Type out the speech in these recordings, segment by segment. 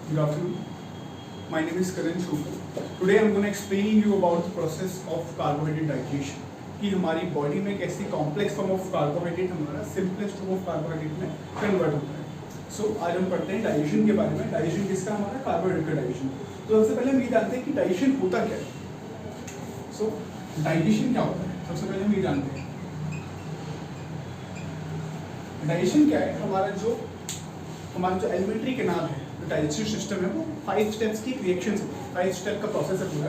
Good afternoon. My name is Karan Shukla. Today I'm going to explain you about the process of carbohydrate digestion. कि हमारी body में कैसी complex form of carbohydrate हमारा simplest form of carbohydrate में convert होता है. सो आज हम पढ़ते हैं डाइजेशन के बारे में. डाइजेशन किसका? हमारा कार्बोहाइड्रेट का डाइजेशन. तो सबसे पहले हम ये जानते हैं कि डाइजेशन होता क्या है. सो डाइजेशन क्या होता है, सबसे पहले हम ये जानते हैं. डाइजेशन क्या है? हमारा जो एलिमेंट्री कैनाल है, जो डाइजेस्टिव सिस्टम है, वो 5 स्टेप्स की रिएक्शन है. 5 स्टेप का प्रोसेस है पूरा.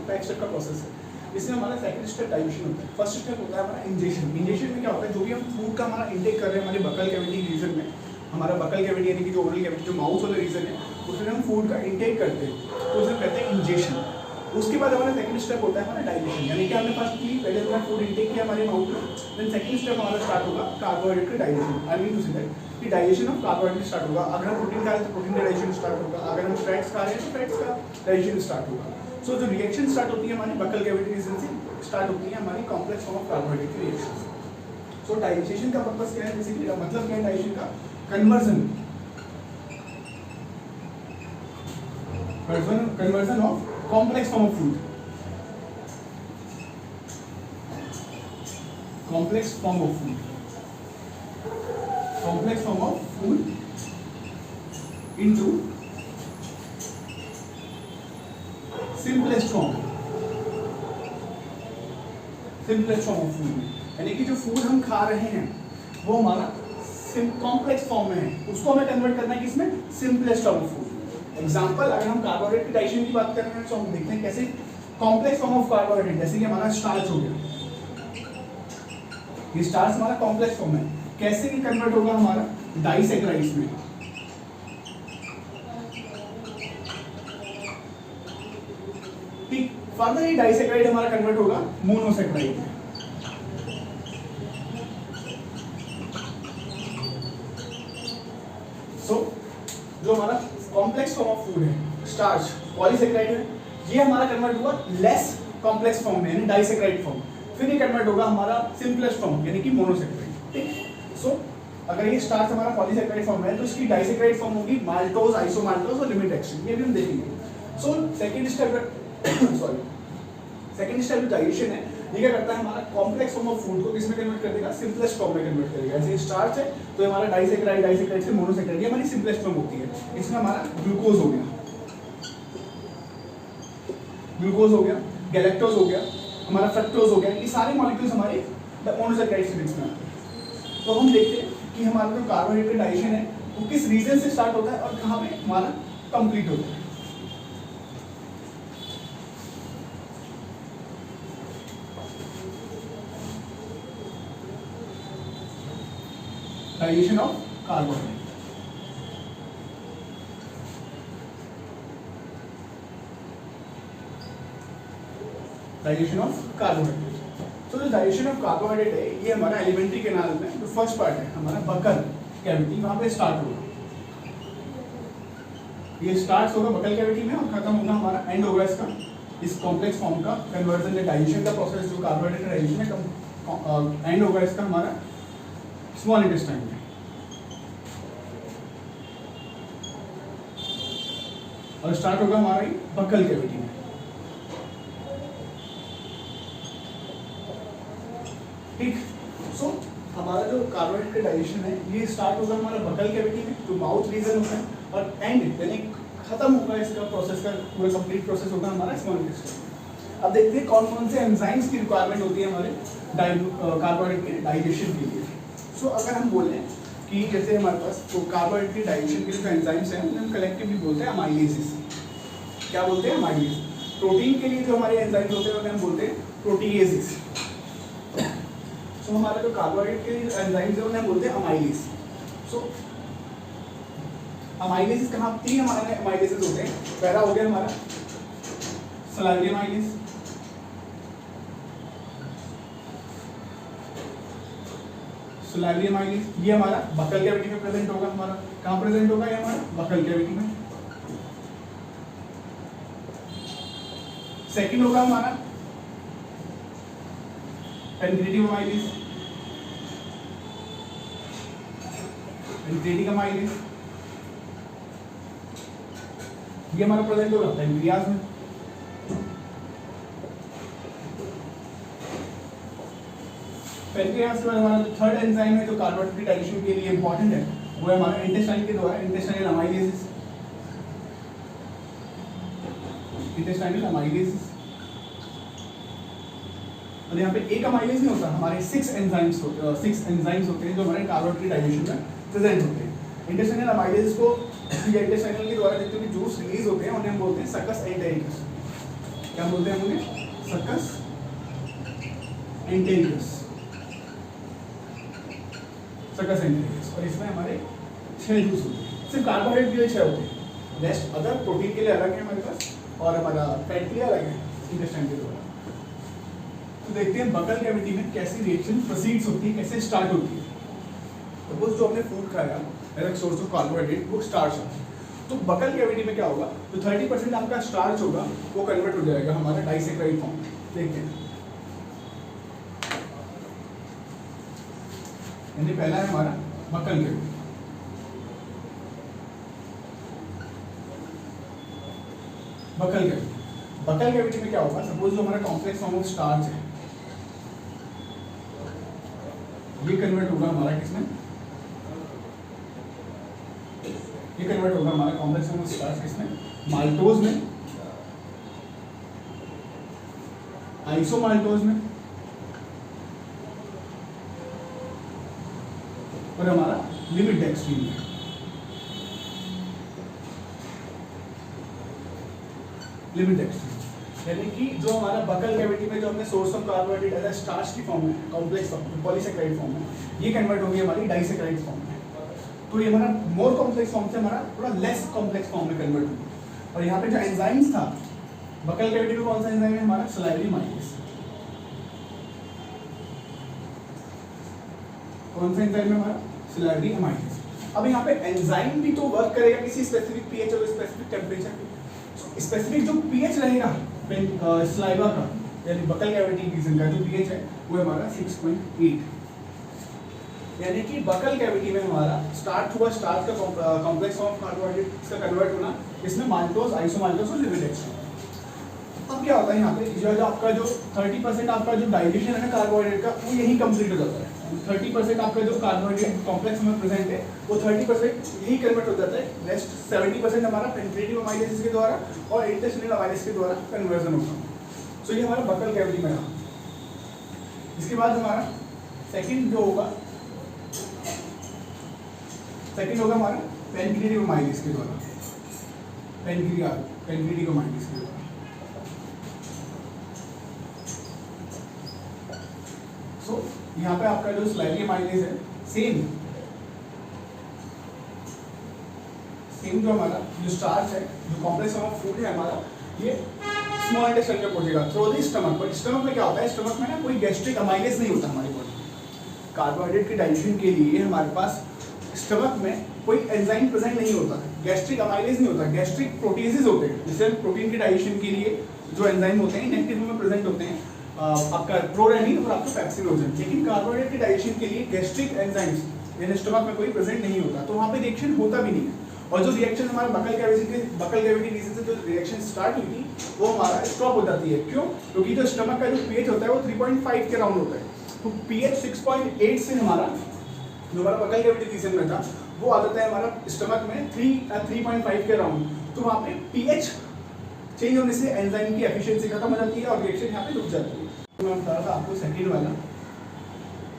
5 स्टेप का प्रोसेस है. इसमें हमारा सेकंड स्टेप डाइजेशन होता है. फर्स्ट स्टेप होता है हमारा इंजेक्शन. इंजेक्शन में क्या होता है, जो भी हम फूड का हमारा इंटेक कर रहे हैं हमारे बकल कैविटी रीजन में, हमारा बकल कैविटी यानी कि जो ओरल कैविटी, जो माउथ वाला रीजन है, उसमें हम फूड का इंटेक करते हैं, तो उसे कहते हैं इंजेक्शन. उसके बाद हमारा सेकंड स्टेप होता है हमारा डाइजेशन, यानी कि हमने फर्स्ट की पहले हमारा फूड इंटेक किया हमारे माउथ में, देन सेकंड स्टेप हमारा स्टार्ट होगा कार्बोहाइड्रेट का digestion. I mean to say that कि डाइजेशन ऑफ कार्बोहाइड्रेट स्टार्ट होगा. अगर हम प्रोटीन खा रहे हैं तो प्रोटीन का डाइजेशन स्टार्ट होगा. अगर हम फैट्स खा रहे हैं तो फैट्स का डाइजेशन स्टार्ट होगा. सो जो रिएक्शन स्टार्ट होती है हमारी बकल कैविटी रीजन से स्टार्ट होती है हमारी कॉम्प्लेक्स फॉर्म ऑफ कार्बोहाइड्रेट की रिएक्शन. सो डाइजेशन का पर्पस क्या है, बेसिकली मतलब क्या है डाइजेशन का? Conversion of complex form of food. complex form of food into simplest form of food. यानी कि जो फूड हम खा रहे हैं वो हमारा कॉम्प्लेक्स फॉर्म में है, उसको हमें कन्वर्ट करना है किसमें? Simplest form of food. Example, अगर हम कार्बोहाइड्रेट की डाइजेशन की बात कर रहे हैं तो हम देखते हैं कैसे कॉम्प्लेक्स फॉर्म ऑफ कार्बोहाइड्रेट, जैसे कि हमारा स्टार्च हो गया. ये स्टार्च हमारा कॉम्प्लेक्स फॉर्म है. कैसे ये कन्वर्ट होगा हमारा डाइसैकेराइड्स में? ठीक. फर्दर ये डाइसैकेराइड हमारा कन्वर्ट होगा मोनोसैकेराइड में. सो जो हमारा कॉम्प्लेक्स फॉर्म ऑफ फूड है स्टार्च, पॉलीसैकेराइड है, ये हमारा कन्वर्ट हुआ लेस कॉम्प्लेक्स फॉर्म में यानी डाइसैकेराइड फॉर्म. फिर ये कन्वर्ट होगा हमारा सिंपलेस्ट फॉर्म यानी कि मोनोसैकेराइड. ठीक. सो अगर ये स्टार्च हमारा पॉलीसैकेराइड फॉर्म है तो इसकी डाइसैकेराइड फॉर्म होगी माल्टोज, आइसोमाल्टोज और लिमिट एक्शन. ये भी हम देखेंगे. सो सेकंड स्टेप जो डाइजेशन है, ये क्या करता है हमारा कॉम्प्लेक्स फॉर्म ऑफ फूड को किसमें कन्वर्ट कर देगा? सिंपलेस्ट फॉर्म में कन्वर्ट करेगा. जैसे स्टार्च है तो हमारा डाइसैकेराइड से मोनोसैकेराइड, ये हमारी सिंपलेस्ट फॉर्म होती है. इसमें हमारा ग्लूकोज हो गया, गैलेक्टोज हो गया, हमारा फ्रक्टोज हो गया. ये सारे मॉलिक्यूल्स हमारे मोनोसैकेराइड से मिक्स में आते हैं. तो हम देखते हैं कि हमारा जो कार्बोहाइड्रेट का डाइजेशन है वो किस रीजन से स्टार्ट होता है और कहाँ पे हमारा कंप्लीट होता है. Digestion of carbohydrate. Digestion of carbohydrate. तो जो डाइजेशन ऑफ कार्बोहाइड्रेट है ये हमारा एलिमेंट्री कैनाल में जो फर्स्ट पार्ट है हमारा बकल कैविटी, वहां पे स्टार्ट होगा. ये स्टार्ट होगा बकल कैविटी में और खत्म होगा हमारा एंड होगा इसका इस कॉम्प्लेक्स फॉर्म का कन्वर्जन या डाइजेशन का प्रोसेस जो कार्बोहाइड्रेट का डाइजेशन है, एंड होगा इसका हमारा स्मॉल इंटेस्टाइन में. और स्टार्ट होगा हमारा ये बकल कैविटी में. ठीक. सो हमारा जो कार्बोहाइड्रेट का डाइजेशन है ये स्टार्ट होगा हमारा बकल कैविटी में जो माउथ रीजन होता है, और एंड यानी खत्म होगा इसका प्रोसेस का पूरा कंप्लीट प्रोसेस होगा हमारा स्मॉल इंटेस्टाइन में. अब देखते हैं कौन कौन से एंजाइम्स की रिक्वायरमेंट होती है हमारे कार्बोहाइड्रेट के डाइजेशन के लिए. सो अगर हम बोलें कि जैसे हमारे पास तो कार्बोहाइड्रेट के डाइजेशन के लिए जो एंजाइम्स हैं उन्हें हम कलेक्टिवली बोलते हैं अमाइलेसिस. क्या बोलते हैं? अमाइलेसिस. प्रोटीन के लिए जो हमारे एंजाइम्स होते हैं उन्हें हम बोलते हैं प्रोटीएजेस. तो हमारा जो कार्बोहाइड्रेट के एंजाइम्स है उन्हें हम बोलते हैं अमाइलेस. सो अमाइलेसिस कहाँ? 3 हमारे अमाइलेसिस होते हैं. पहला हो गया हमारा सलाइवरी अमाइलेस, ये हमारा बकल कैविटी में प्रेजेंट होगा. हमारा कहाँ प्रेजेंट होगा? ये हमारा बकल कैविटी में. सेकंड होगा हमारा पेनिट्रेटिव अमाइलेस, पेनिट्रेटिंग अमाइलेस. ये हमारा प्रेजेंट होगा पेनक्रियाज में। पेनक्रियाज के बाद हमारा थर्ड एंजाइम है जो कार्बोहाइड्रेट की डाइजेशन के लिए इंपॉर्टेंट है, वो है हमारा इंटेस्टाइन के द्वारा इंटेस्टाइनल अमाइलेसिस। इंटेस्टाइनल अमाइलेसिस, और यहाँ पे एक अमाइलेज नहीं होता, हमारे 6 एंजाइम्स होते हैं जो हमारे कार्बोहाइड्रेट की डाइजेशन में प्रेजेंट होते हैं। इंटेस्टाइनल अमाइलेज को या इंटेस्टाइनल के द्वारा जितने भी जूस रिलीज होते हैं उन्हें हम बोलते हैं सकस एंटेरिकस। क्या बोलते हैं हम उन्हें? सकस एंटेरिकस, सकस एंटेरिकस। और इसमें हमारे 6 जूस होते हैं, सिर्फ कार्बोहाइड्रेट के लिए 6 होते हैं, रेस्ट अदर प्रोटीन के लिए अलग है हमारे पास, और हमारा फैट के लिए अलग है इंटेस्टाइन के द्वारा। तो देखते हैं बकल कैविटी में कैसी रिएक्शन प्रोसीड्स होती है, कैसे स्टार्ट होती है। सपोज जो हमने फूड खाया as a source of carbohydrate वो स्टार्च है, तो बकल कैविटी में क्या होगा, तो 30% आपका स्टार्च होगा वो कन्वर्ट हो जाएगा हमारा डाइसेक्राइड फॉर्म में। देखते हैं, यानी पहला है हमारा buccal cavity. Buccal cavity, buccal cavity में क्या होगा, सपोज जो हमारा कॉम्प्लेक्स फॉर्म ऑफ स्टार्च है ये कन्वर्ट होगा हमारा किसमें, ये कन्वर्ट होगा हमारा कॉम्प्लेक्स फॉर्म ऑफ स्टार्च किसमें, माल्टोज में, आइसोमाल्टोज में, और हमारा लिमिट डेक्स्ट्रीन में। लिमिट डेक्स्ट्रीन यानी कि जो हमारा बकल कैविटी में जो हमने source of carbohydrate as a starch की फॉर्म में, कॉम्प्लेक्स फॉर्म, पॉलीसेक्राइड फॉर्म में, ये कन्वर्ट होगी हमारी डाइसेक्राइड फॉर्म में। तो ये हमारा मोर कॉम्प्लेक्स फॉर्म से हमारा थोड़ा लेस कॉम्प्लेक्स फॉर्म में कन्वर्ट होगी। और यहाँ पे जो एंजाइम्स था बकल कैविटी में, कौन सा एंजाइम है हमारा, सलाइवरी अमाइलेज। कौन सा एंजाइम है हमारा, सलाइवरी अमाइलेज। अब यहाँ पे एंजाइम भी तो वर्क करेगा किसी स्पेसिफिक पीएच और स्पेसिफिक टेम्परेचर पे। स्पेसिफिक जो पीएच रहेगा स्लाइवा का, यानी बकल कैविटी रीजन का जो पीएच है वो हमारा 6.8, यानी कि बकल कैविटी में हमारा स्टार्ट हुआ, स्टार्च का कॉम्प्लेक्स फॉर्म कार्बोहाइड्रेट इसका कन्वर्ट होना, इसमें माल्टोज, आइसोमाल्टोज और लिमिट डेक्स्ट्रीन। अब क्या होता है यहाँ पे, जो आपका जो 30% आपका जो डाइजेशन है ना कार्बोहाइड्रेट का, वो यही कंप्लीट हो जाता है। 30% आपका जो कार्बोहाइड्रेट कॉम्प्लेक्स में प्रेजेंट है वो 30% यही कन्वर्ट हो जाता है। नेक्स्ट 70% हमारा पेनिट्रेटिव अमाइलेसिस के द्वारा और इंटेस्टिनल अमाइलेसिस के द्वारा कन्वर्जन होता है। सो ये हमारा बकल कैविटी में रहा। इसके बाद हमारा सेकंड जो होगा, सेकंड होगा हमारा पेनिट्रेटिव अमाइलेसिस के द्वारा, पेनिट्रेटिव अमाइलेसिस के द्वारा। सो यहाँ पे आपका जो सलाइवरी अमाइलेज है सेम जो हमारा जो स्टार्च है, जो कॉम्प्लेक्स फॉर्म ऑफ फूड है हमारा, ये स्मॉल इंटेस्टाइन में पहुंचेगा थ्रू द स्टमक। पर स्टमक में क्या होता है, स्टमक में ना कोई गैस्ट्रिक अमाइलेज नहीं होता हमारी बॉडी। कार्बोहाइड्रेट की डाइजेशन के लिए हमारे पास स्टमक में कोई एंजाइम प्रेजेंट नहीं होता, गैस्ट्रिक अमाइलेज नहीं होता, गैस्ट्रिक प्रोटीजेज होते हैं। जैसे प्रोटीन की डाइजेशन के लिए जो एंजाइम होते हैं इनएक्टिव में प्रेजेंट होते हैं, आपका प्रोरेनिन और आपका पेप्सिनोजन। लेकिन कार्बोहाइड्रेट की डाइजेशन के लिए गैस्ट्रिक एंजाइम्स यानी स्टमक में कोई प्रेजेंट नहीं होता, तो वहाँ पे रिएक्शन होता भी नहीं है। और जो रिएक्शन हमारा बकल कैविटी रीजन से जो रिएक्शन स्टार्ट हुई थी वो हमारा स्टॉप हो जाती है। क्यों? क्योंकि जो स्टमक का जो पीएच होता है वो 3.5 के राउंड होता है। तो पीएच 6.8 से हमारा जो हमारा बकल कैविटी रीजन में था वो आ जाता है हमारा स्टमक में 3.5 के राउंड। तो वहाँ पे पीएच चेंज होने से एंजाइम की एफिशिएंसी खत्म हो जाती है और रिएक्शन यहाँ पे रुक जाती है। तो मैं बता रहा था आपको सेकेंड वाला,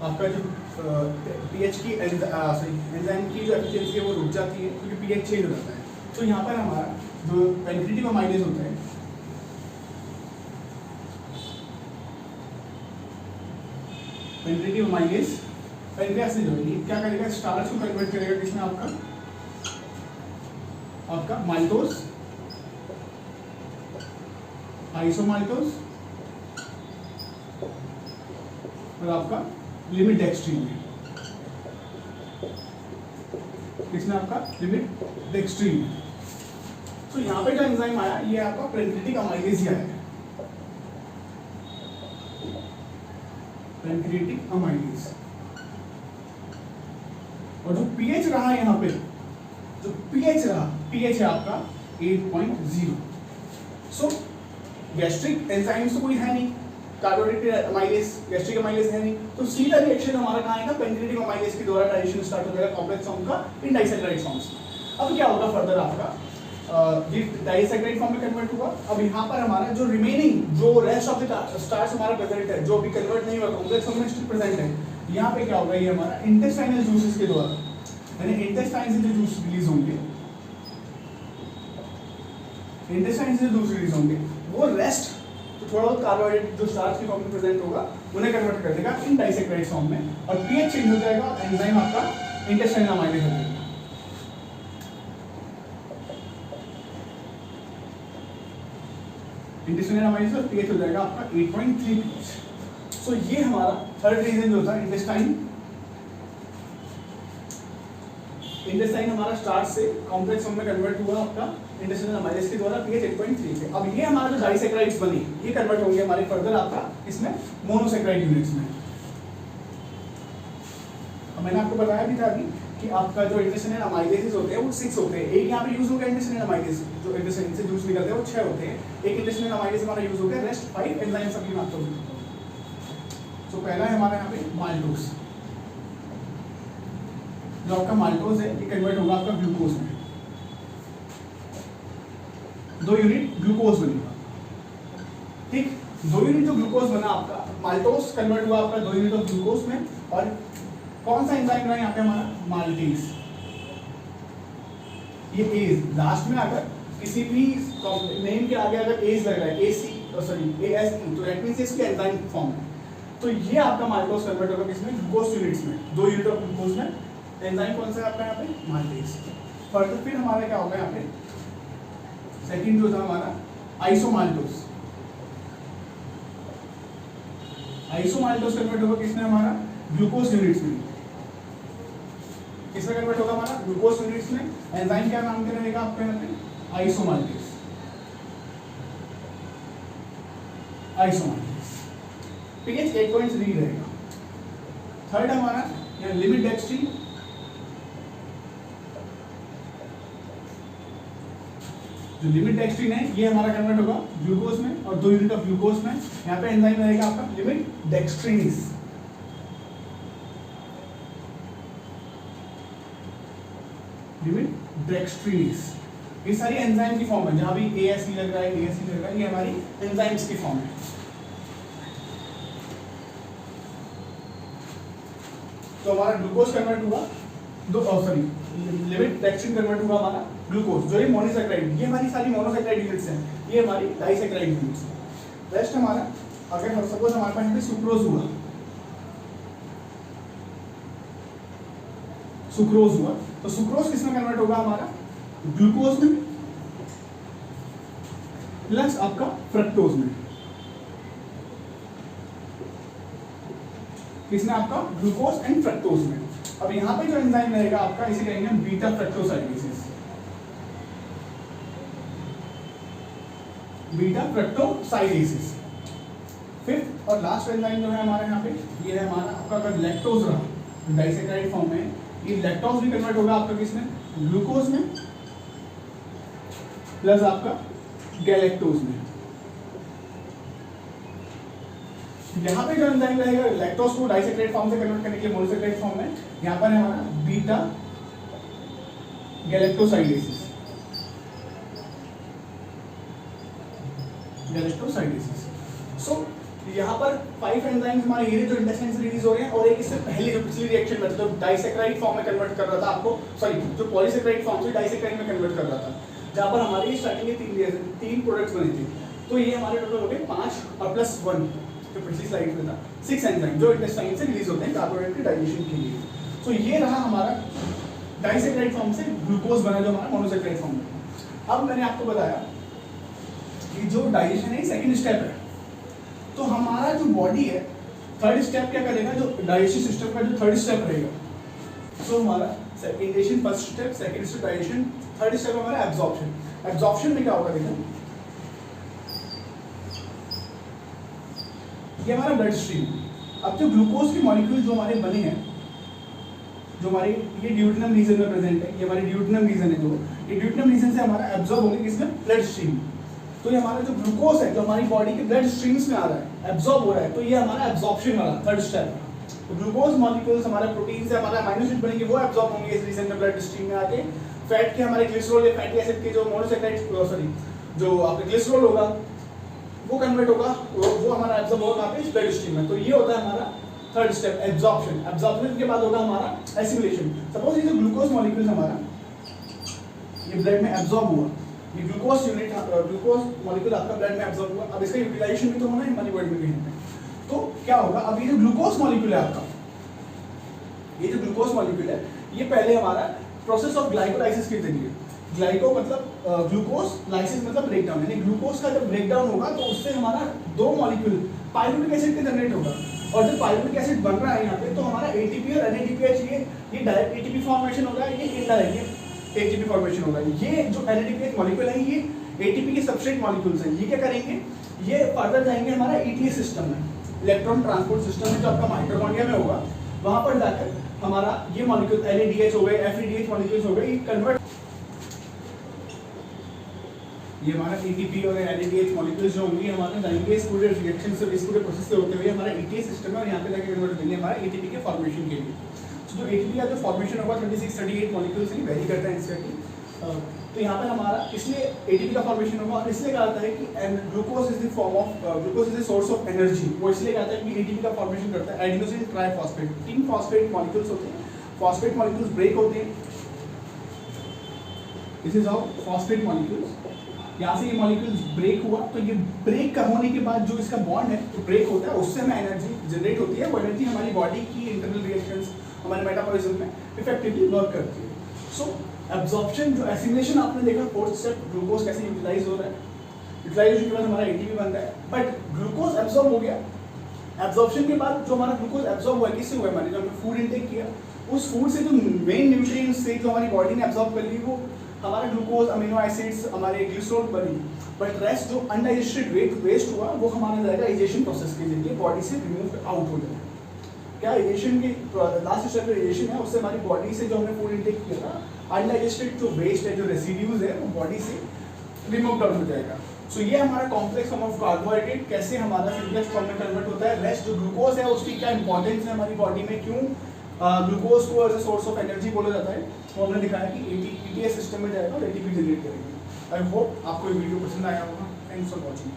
आपका जो पीएच की एंजाइम की जो एफिशिएंसी है वो रुक जाती है क्योंकि पीएच चेंज हो जाता है। तो यहाँ पर हमारा जो पेनिट्रेटिव अमाइलेज होता है, पेनिट्रेटिव अमाइलेज पेनक्रियास से जोड़ेगी, क्या करेगा, स्टार्च को कन्वर्ट करेगा किसमें, आपका माल्टोज, आइसोमाल्टोज और आपका लिमिट डेक्स्ट्रीन में, किसमें आपका लिमिट डेक्स्ट्रीन में। तो यहाँ पे जो एंजाइम आया ये आपका पेनिट्रेटिव अमाइलेज ही आया है, पेनिट्रेटिव अमाइलेज। और जो पीएच रहा यहाँ पे, जो पीएच रहा, पीएच है आपका 8.0। सो गैस्ट्रिक एंजाइम्स तो कोई है नहीं, कार्बोहाइड्रेट अमाइलेज, गैस्ट्रिक अमाइलेज है नहीं, तो सीधा रिएक्शन हमारा कहाँ आएगा, पेंक्रियाटिक अमाइलेज के द्वारा डाइजेशन स्टार्ट हो जाएगा कॉम्प्लेक्स फॉर्म का इन डाइसैकेराइड फॉर्म्स। अब क्या होगा फर्दर आपका, ये डाइसैकेराइड फॉर्म में कन्वर्ट हुआ। अब यहाँ पर हमारा जो रिमेनिंग जो रेस्ट ऑफ द स्टार्च हमारा प्रेजेंट है, जो अभी कन्वर्ट नहीं हुआ कॉम्प्लेक्स फॉर्म में स्टिल प्रेजेंट है, यहाँ पे क्या होगा, ये हमारा इंटेस्टाइनल जूसेस के द्वारा, यानी इंटेस्टाइन से जो जूस रिलीज होंगे, इंटेस्टाइन से जो जूस रिलीज होंगे वो रेस्ट तो थोड़ा बहुत कार्बोहाइड्रेट जो स्टार्च के फॉर्म में प्रेजेंट होगा उन्हें कन्वर्ट कर देगा इन डाइसैकेराइड फॉर्म में, और पीएच चेंज हो जाएगा और एंजाइम आपका इंटेस्टाइनल अमाइलेज हो जाएगा। इंटेस्टाइनल अमाइलेज और पीएच हो जाएगा आपका 8.3 पीएच। सो ये हमारा थर्ड रीजन जो था इंटेस्टाइन हमारा स्टार्च से कॉम्प्लेक्स फॉर्म में कन्वर्ट हुआ आपका इंटेस्टाइनल अमाइलेज के द्वारा पीएच 8.3 पे। अब ये हमारा जो डाइसैकेराइड्स बनी ये कन्वर्ट होंगे हमारे फर्दर आपका इसमें मोनोसैकेराइड यूनिट्स में। अब मैंने आपको बताया भी था कि आपका जो इंटेस्टाइनल अमाइलेजेस होते हैं वो 6 होते हैं। एक यहाँ पे यूज हो गया इंटेस्टाइनल अमाइलेज, जो इंटेस्टाइन से जूस निकलते हैं वो 6 होते हैं। एक इंटेस्टाइनल अमाइलेज हमारा यूज हो गया, रेस्ट 5 एंजाइम्स अभी मैं आपको बताऊंगा। तो पहला है हमारा यहाँ पे माल्टोज, जो आपका माल्टोज है ये कन्वर्ट होगा आपका ग्लूकोज में, 2 यूनिट ग्लूकोज बनेगा, ठीक। 2 यूनिट जो ग्लूकोज बना आपका माल्टोज कन्वर्ट हुआ आपका 2 यूनिट ऑफ ग्लूकोज में। और कौन सा एंजाइम बना यहाँ पे हमारा, माल्टेज। ये एज लास्ट में अगर किसी भी नेम के आगे अगर एज लग रहा है, ASE, तो दैट मींस इसकी एंजाइम फॉर्म है। तो ये आपका माल्टोज कन्वर्ट होगा किसमें, ग्लूकोज यूनिट्स में, 2 यूनिट ऑफ ग्लूकोज में। एंजाइम कौन सा है आपका यहाँ पे, माल्टेज। फर्दर फिर हमारा क्या होगा यहाँ पे, सेकंड जो था हमारा आइसोमाल्टोज। आइसोमाल्टोज कन्वर्ट होगा किसमें, हमारा ग्लूकोज यूनिट्स में। किसमें कन्वर्ट होगा, हमारा ग्लूकोज यूनिट्स में। एंजाइम क्या नाम क्या रहेगा आपके यहाँ पे, आइसोमाल्टेज। आइसोमाल्टेज पीएच 8.3 रहेगा। थर्ड हमारा यहाँ लिमिट डेक्स्ट्रीन, जो लिमिट डेक्स्ट्रीन है ये हमारा कन्वर्ट होगा ग्लूकोज में और 2 यूनिट ऑफ ग्लूकोज में। यहाँ पे एंजाइम रहेगा आपका लिमिट डेक्स्ट्रीनिस। लिमिट डेक्स्ट्रीनिस ये सारी एंजाइम की फॉर्म है, जहां भी ASE लग रहा है, ASE लग रहा है, ये हमारी एंजाइम्स की फॉर्म है। तो हमारा ग्लूकोज कन्वर्ट हुआ लिमिट डेक्स्ट्रीन कन्वर्ट हुआ हमारा ग्लूकोज, जो ये मोनोसैकेराइड, ये हमारी सारी मोनोसैकेराइड यूनिट्स हैं, ये हमारी डाइसैकेराइड यूनिट्स हैं। रेस्ट हमारा अगर हम सपोज हमारे पास यहाँ पे सुक्रोज हुआ, तो सुक्रोज किसमें कन्वर्ट होगा, हमारा ग्लूकोज में प्लस आपका फ्रक्टोज में। किसमें, आपका ग्लूकोज एंड फ्रक्टोज में। अब यहाँ पे जो एंजाइम रहेगा आपका, इसे कहेंगे हम बीटा फ्रक्टोसाइडेसिस। बीटा फ्रक्टोसाइडेसिस। फिफ्थ और लास्ट एंजाइम जो है हमारे यहाँ पे, ये है हमारा आपका अगर लैक्टोज रहा डाइसैकेराइड फॉर्म में, ये लैक्टोज भी कन्वर्ट होगा आपका किसमें, ग्लूकोज में प्लस आपका गैलेक्टोज में। यहाँ पे जो एंजाइम रहेगा लैक्टोज को डाइसैकेराइड फॉर्म से कन्वर्ट करने के लिए मोनोसैकेराइड फॉर्म में, यहाँ पर है हमारा बीटा गैलेक्टोसाइडेसिस। सो यहाँ पर 5 एंजाइम्स हमारे ये जो इंटेस्टाइन से रिलीज हो रहे हैं, और एक इससे पहले जो पिछली रिएक्शन में जो डाइसैकेराइड फॉर्म में कन्वर्ट कर रहा था आपको, सॉरी जो पॉलीसैकेराइड फॉर्म से डाइसैकेराइड में कन्वर्ट कर रहा था, जहाँ पर हमारे स्टार्टिंग में 3 प्रोडक्ट्स बने थे। तो ये हमारे टोटल हो गए 5 और प्लस 1 जो पिछली स्लाइड में था 6 एंजाइम जो इंटेस्टाइन से रिलीज होते हैं कार्बोहाइड्रेट के डाइजेशन के लिए। तो ये रहा हमारा डाइसैकेराइड फॉर्म से ग्लूकोज बना जो हमारा मोनोसैकेराइड फॉर्म में। अब मैंने आपको बताया कि जो डाइजेशन है सेकंड स्टेप है, तो हमारा जो बॉडी है थर्ड स्टेप क्या करेगा, जो डाइजेशन सिस्टम का जो थर्ड स्टेप रहेगा, सो हमारा intention first step, second step digestion, third step हमारा एब्जॉर्प्शन। एब्जॉर्प्शन में क्या होगा, देखो ये हमारा ब्लड स्ट्रीम। अब जो ग्लूकोज के मॉलिक्यूल जो हमारे बने हैं, जो हमारे ये ड्यूटेनम रीजन में प्रेजेंट है, ये हमारे ड्यूटेनम रीजन है, जो ये ड्यूटेरियम रीजन से हमारा एब्जॉर्ब होंगे किसमें, ब्लड स्ट्रीम। तो ये हमारा जो ग्लूकोज है जो हमारी बॉडी के ब्लड स्ट्रीम्स में आ रहा है, एब्जॉर्ब हो रहा है, तो ये हमारा एब्जॉर्प्शन वाला थर्ड स्टेप। तो ग्लूकोज मॉलिक्यूल्स हमारे प्रोटीन से हमारा अमीनो एसिड बनेंगे, वो एब्जॉर्ब होंगे इस रीजन में ब्लड स्ट्रीम में आके। फैट के हमारे ग्लिसरॉल या फैटी एसिड के जो मोनोसैकेराइड सॉरी जो आपका ग्लिसरॉल होगा वो कन्वर्ट होगा, वो हमारा एब्जॉर्ब होगा कहाँ पे, ब्लड स्ट्रीम में। तो ये होता है हमारा थर्ड स्टेप एब्जॉर्प्शन। एब्जॉर्प्शन के बाद होगा हमारा एसिमिलेशन। सपोज ये जो ग्लूकोज मॉलिक्यूल्स हमारा ये ब्लड में एब्जॉर्ब हुआ, ये ग्लूकोज यूनिट ग्लूकोज मॉलिक्यूल आपका ब्लड में एब्जॉर्ब हुआ, अब इसका यूटिलाइजेशन भी तो होना है हमारी बॉडी में कहीं पे। तो क्या होगा, अब ये जो ग्लूकोज मॉलिक्यूल है आपका, ये जो ग्लूकोज मॉलिक्यूल है ये पहले हमारा प्रोसेस ऑफ ग्लाइकोलाइसिस के जरिए, ग्लाइको मतलब ग्लूकोज, लाइसिस मतलब ब्रेकडाउन, यानी ग्लूकोज का जब ब्रेकडाउन होगा तो उससे हमारा दो मॉलिक्यूल पायरुविक एसिड के जनरेट होगा। और जब पायरुविक एसिड बन रहा है यहाँ पे तो हमारा एटीपी और एनएडीपीएच ये डायरेक्ट एटीपी फॉर्मेशन होगा, ये इनडायरेक्ट एटीपी फॉर्मेशन होगा। ये जो एनएडीपीएच मॉलिक्यूल है ये एटीपी के सबस्ट्रेट मॉलिक्यूल्स हैं। ये क्या करेंगे, ये फर्दर जाएंगे हमारा ईटीएस सिस्टम में, इलेक्ट्रॉन ट्रांसपोर्ट सिस्टम में जो आपका माइटोकॉन्ड्रिया में होगा, वहां पर जाकर हमारा ये मॉलिक्यूल एनएडीएच हो गए, एफईडीएच मॉलिक्यूल्स हो गए, ये कन्वर्ट, ये हमारा एटीपी और एनएडीएच मॉलिक्यूल्स जो होंगे हमारे जाएंगे इस पूरे रिएक्शन से, इस पूरे प्रोसेस से होते हुए हमारा ईटीएस सिस्टम में, और यहाँ पे जाके कन्वर्ट हो जाएंगे हमारा एटीपी के फॉर्मेशन के लिए। तो जो एटीपी का जो फॉर्मेशन होगा 26-38 मॉलिक्यूल्स ही वेरी करता है इसका। तो यहाँ पे हमारा इसलिए एटीपी का फॉर्मेशन होगा, और इसलिए कहा जाता है कि glucose is the form of glucose is the source of energy. वो इसलिए कहता है कि एटीपी का फॉर्मेशन करता है एडिनोसिन ट्राइफॉस्फेट, 3 फॉस्फेट मॉलिक्यूल्स होते हैं, फॉस्फेट मॉलिक्यूल्स ब्रेक होते हैं, this is how phosphate molecules, यहाँ से ये मॉलिक्यूल्स ब्रेक हुआ, तो ये ब्रेक का होने के बाद जो इसका बॉन्ड है तो ब्रेक होता है, उससे हमें एनर्जी जनरेट होती है। वो एनर्जी हमारी बॉडी की इंटरनल रिएक्शंस, हमारे मेटाबॉलिज्म में इफेक्टिवली वर्क करती है। सो एब्जॉर्प्शन, जो एसिमिलेशन आपने देखा फोर्थ स्टेप, ग्लूकोज कैसे यूटिलाइज हो रहा है, यूटिलाइजेशन के बाद हमारा एटीपी बनता है, बट ग्लूकोज एब्जॉर्ब हो गया। एब्जॉर्प्शन के बाद जो हमारा ग्लूकोज एब्जॉर्ब हुआ किससे हुआ, हमारे जो हमने फूड इनटेक किया उस फूड से जो मेन न्यूट्रिएंट्स से जो हमारी बॉडी ने एब्जॉर्ब कर ली वो हमारा ग्लूकोज, अमीनो एसिड्स, हमारे ग्लिसरॉल बनी, बट रेस्ट जो अनडाइजेस्टेड वेस्ट हुआ वो हमारा जाएगा डाइजेशन प्रोसेस के जरिए बॉडी से रिमूव आउट हो जाएगा। क्या डाइजेशन की लास्ट स्टेप डाइजेशन है, उससे हमारी बॉडी से जो हमने फूड इनटेक किया था अनडाइजेस्टेड जो वेस्ट है, जो रेसिड्यूज है वो बॉडी से रिमूव आउट हो जाएगा। सो ये हमारा कॉम्प्लेक्स फॉर्म ऑफ कार्बोहाइड्रेट कैसे हमारा सिंपलेक्स फॉर्म में कन्वर्ट होता है। रेस्ट जो ग्लूकोज है उसकी क्या इंपॉर्टेंस है हमारी बॉडी में, क्यों ग्लूकोज को as a source of energy बोला जाता है, वो हमने दिखाया कि ईटीएस सिस्टम में जाएगा और एटीपी जनरेट करेंगे। आई होप आपको ये वीडियो पसंद आया होगा। Thanks for watching.